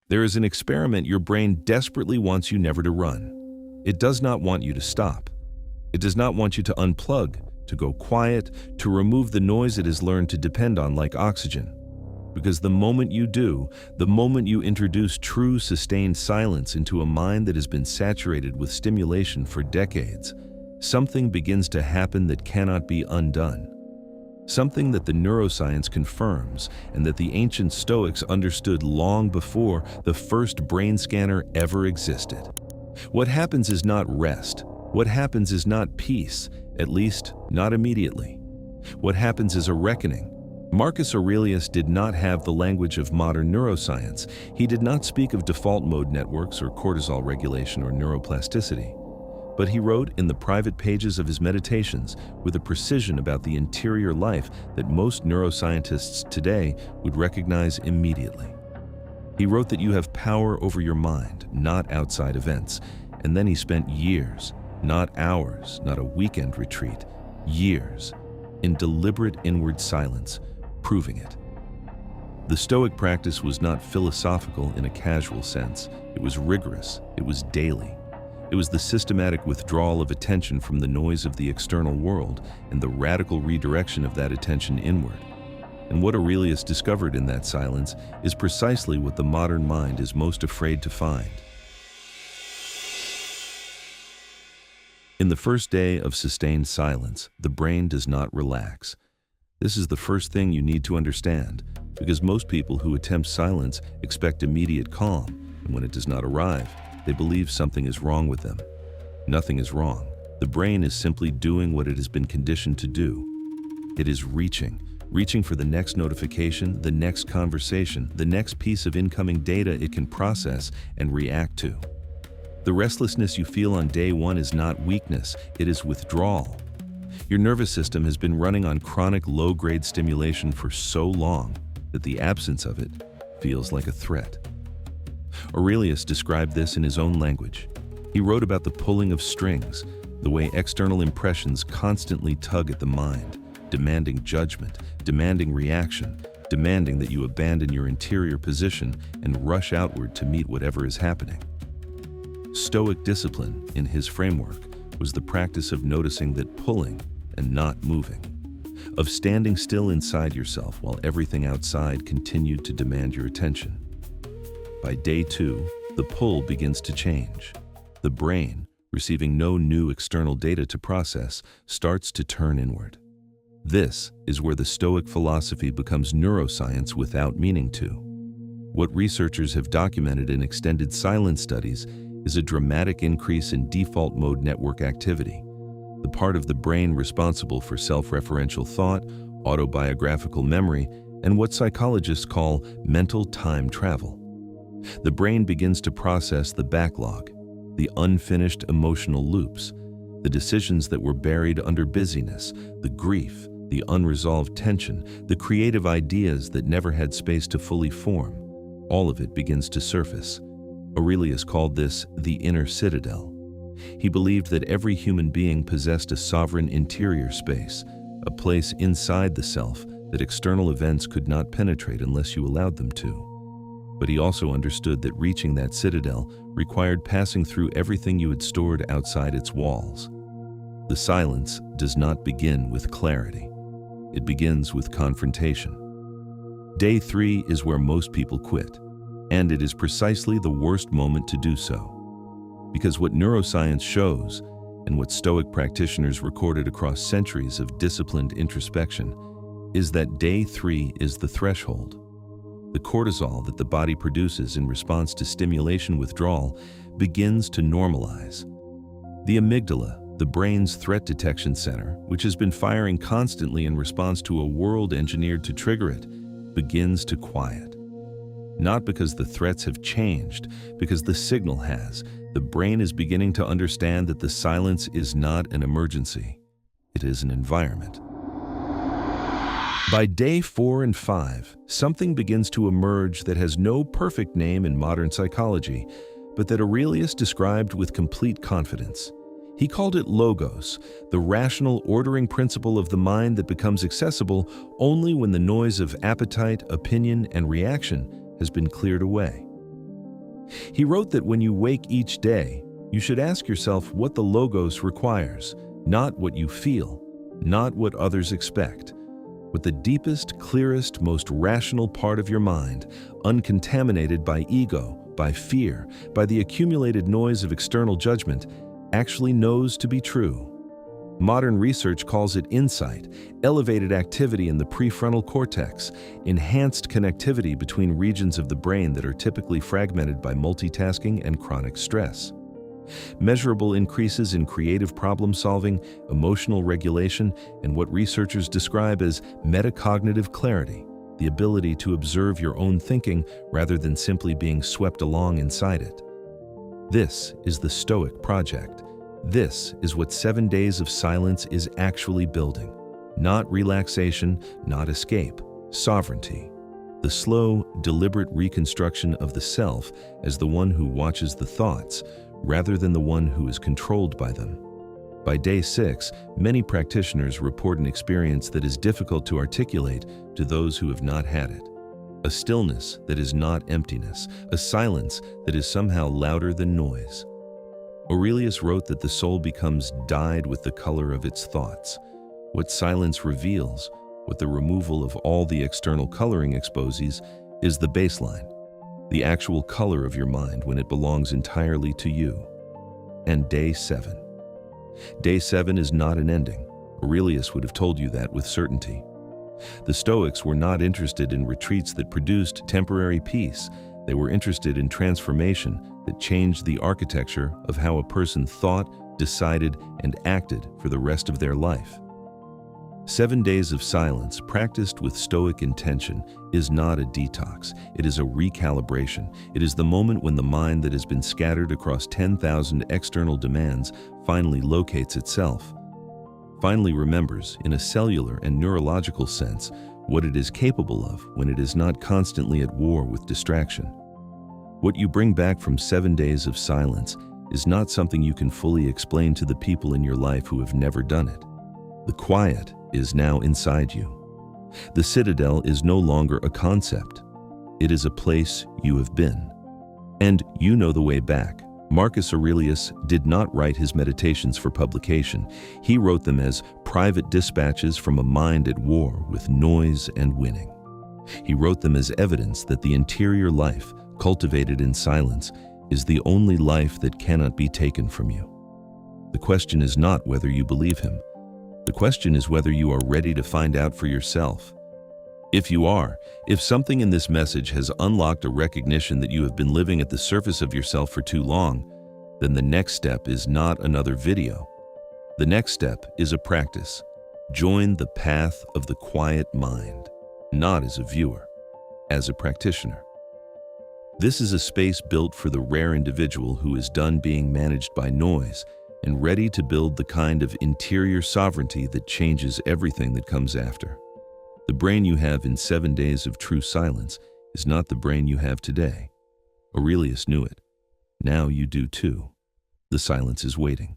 There is an experiment your brain desperately wants you never to run. It does not want you to stop. It does not want you to unplug, to go quiet, to remove the noise it has learned to depend on like oxygen. Because the moment you do, the moment you introduce true, sustained silence into a mind that has been saturated with stimulation for decades, something begins to happen that cannot be undone. Something that the neuroscience confirms and that the ancient Stoics understood long before the first brain scanner ever existed. What happens is not rest. What happens is not peace, at least not immediately. What happens is a reckoning. Marcus Aurelius did not have the language of modern neuroscience. He did not speak of default mode networks or cortisol regulation or neuroplasticity. But he wrote in the private pages of his meditations with a precision about the interior life that most neuroscientists today would recognize immediately. He wrote that you have power over your mind, not outside events. And then he spent years, not hours, not a weekend retreat, years, in deliberate inward silence, proving it. The Stoic practice was not philosophical in a casual sense. It was rigorous. It was daily. It was the systematic withdrawal of attention from the noise of the external world and the radical redirection of that attention inward. And what Aurelius discovered in that silence is precisely what the modern mind is most afraid to find. In the first day of sustained silence, the brain does not relax. This is the first thing you need to understand, because most people who attempt silence expect immediate calm, and when it does not arrive, they believe something is wrong with them. Nothing is wrong. The brain is simply doing what it has been conditioned to do. It is reaching for the next notification, the next conversation, the next piece of incoming data it can process and react to. The restlessness you feel on day one is not weakness, it is withdrawal. Your nervous system has been running on chronic low-grade stimulation for so long that the absence of it feels like a threat. Aurelius described this in his own language. He wrote about the pulling of strings, the way external impressions constantly tug at the mind, demanding judgment, demanding reaction, demanding that you abandon your interior position and rush outward to meet whatever is happening. Stoic discipline, in his framework, was the practice of noticing that pulling and not moving, of standing still inside yourself while everything outside continued to demand your attention. By day 2, the pull begins to change. The brain, receiving no new external data to process, starts to turn inward. This is where the Stoic philosophy becomes neuroscience without meaning to. What researchers have documented in extended silence studies is a dramatic increase in default mode network activity, the part of the brain responsible for self-referential thought, autobiographical memory, and what psychologists call mental time travel. The brain begins to process the backlog, the unfinished emotional loops, the decisions that were buried under busyness, the grief, the unresolved tension, the creative ideas that never had space to fully form. All of it begins to surface. Aurelius called this the inner citadel. He believed that every human being possessed a sovereign interior space, a place inside the self that external events could not penetrate unless you allowed them to. But he also understood that reaching that citadel required passing through everything you had stored outside its walls. The silence does not begin with clarity. It begins with confrontation. Day 3 is where most people quit, and it is precisely the worst moment to do so. Because what neuroscience shows, and what Stoic practitioners recorded across centuries of disciplined introspection, is that day 3 is the threshold. The cortisol that the body produces in response to stimulation withdrawal begins to normalize. The amygdala, the brain's threat detection center, which has been firing constantly in response to a world engineered to trigger it, begins to quiet. Not because the threats have changed, because the signal has. The brain is beginning to understand that the silence is not an emergency. It is an environment. By day 4 and 5, something begins to emerge that has no perfect name in modern psychology, but that Aurelius described with complete confidence. He called it logos, the rational ordering principle of the mind that becomes accessible only when the noise of appetite, opinion, and reaction has been cleared away. He wrote that when you wake each day, you should ask yourself what the logos requires, not what you feel, not what others expect, but the deepest, clearest, most rational part of your mind, uncontaminated by ego, by fear, by the accumulated noise of external judgment, actually knows to be true. Modern research calls it insight, elevated activity in the prefrontal cortex, enhanced connectivity between regions of the brain that are typically fragmented by multitasking and chronic stress. Measurable increases in creative problem-solving, emotional regulation, and what researchers describe as metacognitive clarity, the ability to observe your own thinking rather than simply being swept along inside it. This is the Stoic project. This is what 7 days of silence is actually building. Not relaxation, not escape, sovereignty. The slow, deliberate reconstruction of the self as the one who watches the thoughts, rather than the one who is controlled by them. By day 6, many practitioners report an experience that is difficult to articulate to those who have not had it. A stillness that is not emptiness, a silence that is somehow louder than noise. Aurelius wrote that the soul becomes dyed with the color of its thoughts. What silence reveals, what the removal of all the external coloring exposes, is the baseline, the actual color of your mind when it belongs entirely to you. And day 7. Day 7 is not an ending. Aurelius would have told you that with certainty. The Stoics were not interested in retreats that produced temporary peace. They were interested in transformation that changed the architecture of how a person thought, decided, and acted for the rest of their life. 7 days of silence practiced with Stoic intention is not a detox. It is a recalibration. It is the moment when the mind that has been scattered across 10,000 external demands finally locates itself, finally remembers, in a cellular and neurological sense, what it is capable of when it is not constantly at war with distraction. What you bring back from 7 days of silence is not something you can fully explain to the people in your life who have never done it. The quiet is now inside you. The Citadel is no longer a concept. It is a place you have been. And you know the way back. Marcus Aurelius did not write his meditations for publication. He wrote them as private dispatches from a mind at war with noise and winning. He wrote them as evidence that the interior life, cultivated in silence, is the only life that cannot be taken from you. The question is not whether you believe him. The question is whether you are ready to find out for yourself. If you are, if something in this message has unlocked a recognition that you have been living at the surface of yourself for too long, then the next step is not another video. The next step is a practice. Join the path of the quiet mind, not as a viewer, as a practitioner. This is a space built for the rare individual who is done being managed by noise and ready to build the kind of interior sovereignty that changes everything that comes after. The brain you have in 7 days of true silence is not the brain you have today. Aurelius knew it. Now you do too. The silence is waiting.